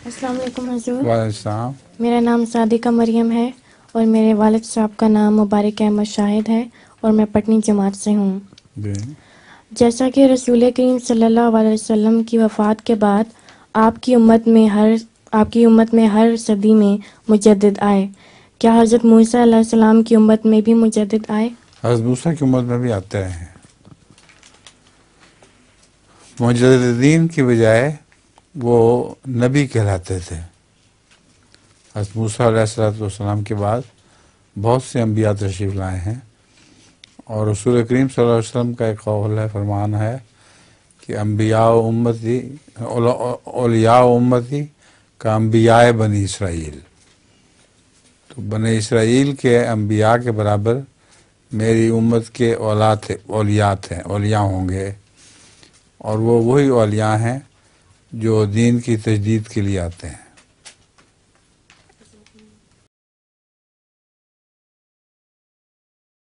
السلام علیکم حضور. وعلیکم السلام. میرا نام صادقہ مریم ہے اور میرے والد صاحب کا نام مبارک احمد شاہد ہے اور میں پٹنی جماعت سے ہوں. جیسا کہ رسول کریم صلی اللہ علیہ وسلم کی وفات کے بعد آپ کی امت میں ہر صدی میں مجدد آئے. کیا حضرت موسیٰ علیہ السلام کی امت میں بھی مجدد آئے؟ حضرت موسیٰ کی امت میں بھی آتے رہے ہیں. مجددین کی بجائے وہ نبی کہلاتے تھے. حضرت موسیٰ علیہ السلام کے بعد بہت سے انبیاء تشریف لائے ہیں، اور رسول کریم صلی اللہ علیہ وسلم کا ایک قول ہے، فرمان ہے کہ اولیاء امتی کا انبیاء بنی اسرائیل. تو بنی اسرائیل کے انبیاء کے برابر میری امت کے اولیاء ہوں گے، اور وہ وہی اولیاء ہیں جو دین کی تجدید کے لیے آتے ہیں.